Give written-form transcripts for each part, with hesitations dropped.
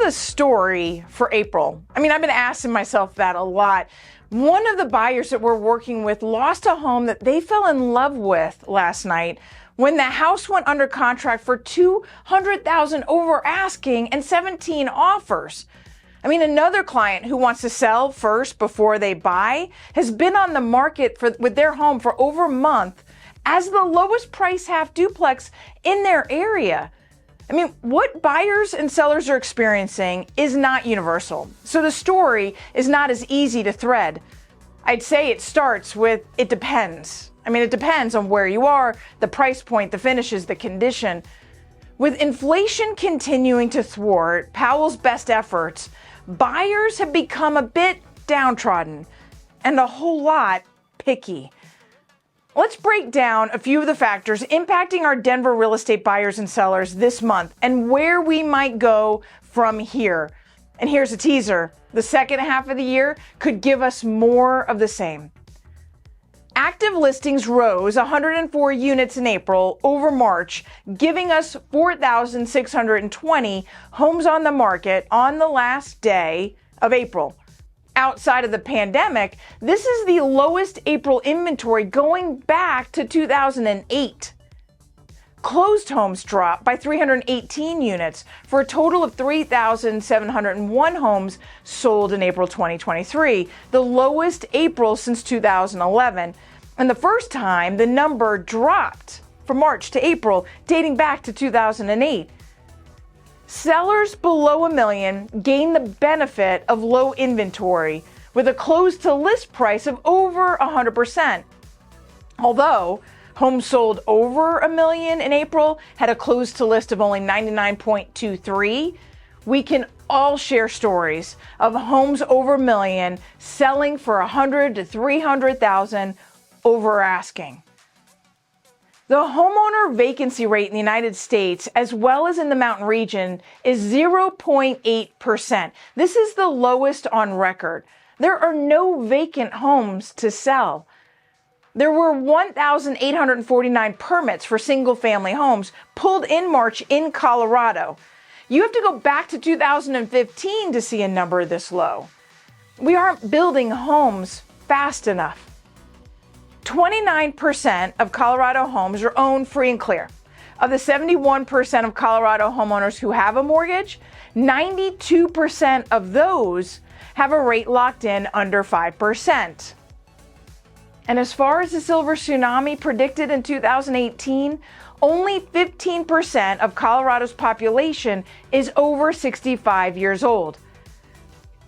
the story for April? I mean, I've been asking myself that a lot. One of the buyers that we're working with lost a home that they fell in love with last night when the house went under contract for $200,000 over asking and 17 offers. I mean, another client who wants to sell first before they buy has been on the market with their home for over a month as the lowest price half duplex in their area. I mean, what buyers and sellers are experiencing is not universal. So the story is not as easy to thread. I'd say it starts with, it depends. I mean, it depends on where you are, the price point, the finishes, the condition. With inflation continuing to thwart Powell's best efforts, buyers have become a bit downtrodden and a whole lot picky. Let's break down a few of the factors impacting our Denver real estate buyers and sellers this month and where we might go from here. And here's a teaser. The second half of the year could give us more of the same. Active listings rose 104 units in April over March, giving us 4,620 homes on the market on the last day of April. Outside of the pandemic, this is the lowest April inventory going back to 2008. Closed homes dropped by 318 units for a total of 3,701 homes sold in April 2023, the lowest April since 2011, and the first time the number dropped from March to April, dating back to 2008. Sellers below $1 million gain the benefit of low inventory with a close-to-list price of over 100%. Although homes sold over $1 million in April had a close-to-list of only 99.23, we can all share stories of homes over $1 million selling for $100,000 to $300,000 over asking. The homeowner vacancy rate in the United States, as well as in the Mountain region, is 0.8%. This is the lowest on record. There are no vacant homes to sell. There were 1,849 permits for single-family homes pulled in March in Colorado. You have to go back to 2015 to see a number this low. We aren't building homes fast enough. 29% of Colorado homes are owned free and clear. Of the 71% of Colorado homeowners who have a mortgage, 92% of those have a rate locked in under 5%. And as far as the silver tsunami predicted in 2018, only 15% of Colorado's population is over 65 years old.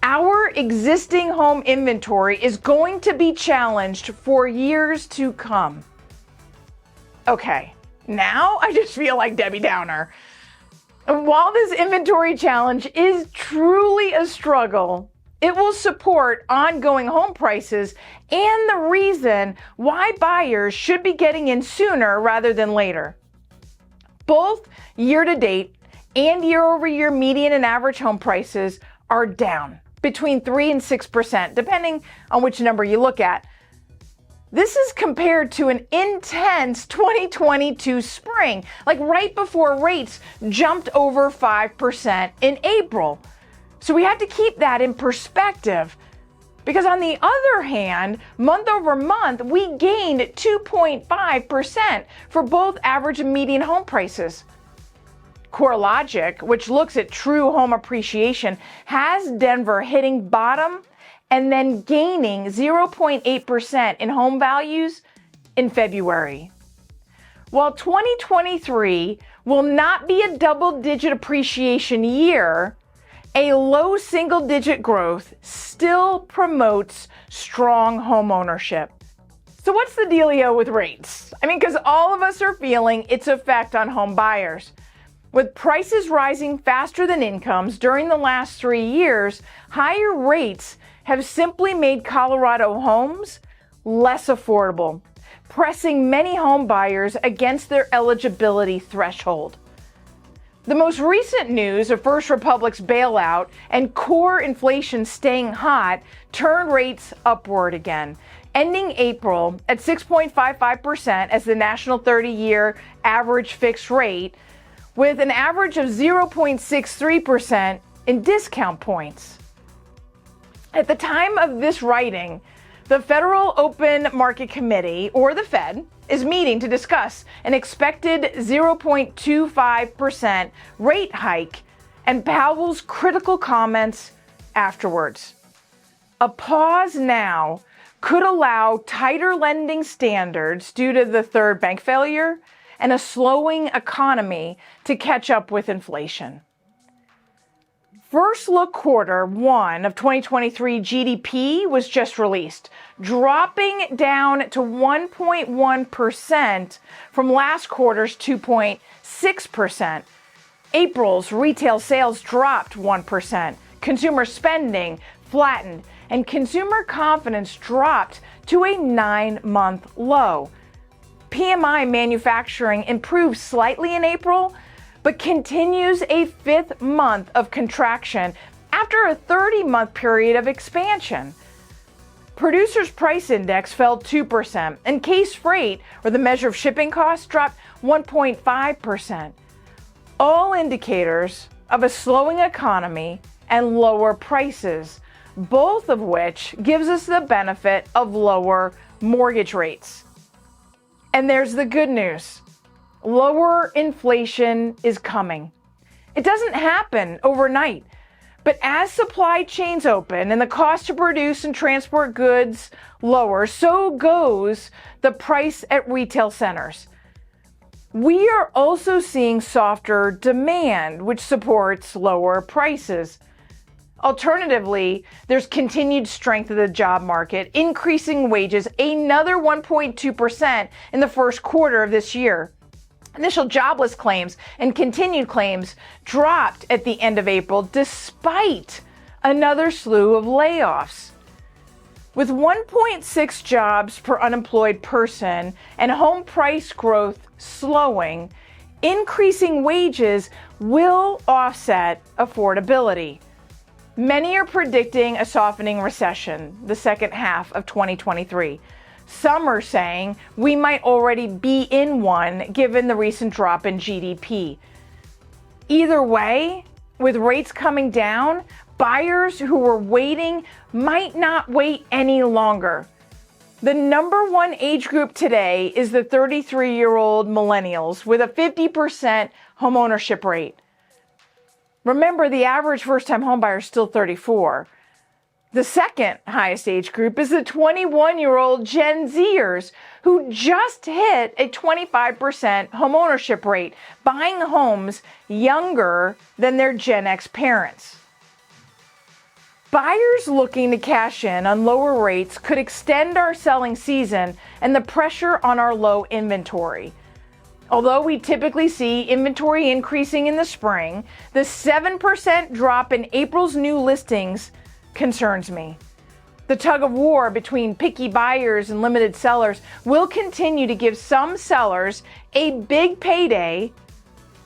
Our existing home inventory is going to be challenged for years to come. Okay, now I just feel like Debbie Downer. And while this inventory challenge is truly a struggle, it will support ongoing home prices and the reason why buyers should be getting in sooner rather than later. Both year-to-date and year-over-year median and average home prices are down between 3 and 6%, depending on which number you look at. This is compared to an intense 2022 spring, like right before rates jumped over 5% in April. So we have to keep that in perspective, because on the other hand, month over month, we gained 2.5% for both average and median home prices. CoreLogic, which looks at true home appreciation, has Denver hitting bottom and then gaining 0.8% in home values in February. While 2023 will not be a double-digit appreciation year, a low single-digit growth still promotes strong home ownership. So what's the dealio with rates? I mean, because all of us are feeling its effect on home buyers. With prices rising faster than incomes during the last 3 years, higher rates have simply made Colorado homes less affordable, pressing many home buyers against their eligibility threshold. The most recent news of First Republic's bailout and core inflation staying hot turned rates upward again, ending April at 6.55% as the national 30-year average fixed rate, with an average of 0.63% in discount points. At the time of this writing, the Federal Open Market Committee, or the Fed, is meeting to discuss an expected 0.25% rate hike and Powell's critical comments afterwards. A pause now could allow tighter lending standards due to the third bank failure and a slowing economy to catch up with inflation. First look quarter one of 2023 GDP was just released, dropping down to 1.1% from last quarter's 2.6%. April's retail sales dropped 1%. Consumer spending flattened, and consumer confidence dropped to a 9-month low. PMI manufacturing improved slightly in April, but continues a 5th month of contraction after a 30-month period of expansion. Producers' price index fell 2%, and case freight, or the measure of shipping costs, dropped 1.5%. All indicators of a slowing economy and lower prices, both of which gives us the benefit of lower mortgage rates. And there's the good news. Lower inflation is coming. It doesn't happen overnight, but as supply chains open and the cost to produce and transport goods lower, so goes the price at retail centers. We are also seeing softer demand, which supports lower prices. Alternatively, there's continued strength of the job market, increasing wages another 1.2% in the first quarter of this year. Initial jobless claims and continued claims dropped at the end of April despite another slew of layoffs. With 1.6 jobs per unemployed person and home price growth slowing, increasing wages will offset affordability. Many are predicting a softening recession the second half of 2023. Some are saying we might already be in one given the recent drop in GDP. Either way, with rates coming down, buyers who were waiting might not wait any longer. The number one age group today is the 33-year-old millennials with a 50% homeownership rate. Remember, the average first-time homebuyer is still 34. The second highest age group is the 21-year-old Gen Zers who just hit a 25% homeownership rate, buying homes younger than their Gen X parents. Buyers looking to cash in on lower rates could extend our selling season and the pressure on our low inventory. Although we typically see inventory increasing in the spring, the 7% drop in April's new listings concerns me. The tug of war between picky buyers and limited sellers will continue to give some sellers a big payday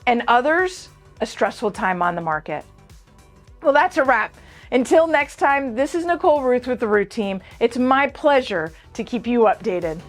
and others a stressful time on the market. Well, that's a wrap. Until next time, this is Nicole Rueth with the Rueth Team. It's my pleasure to keep you updated.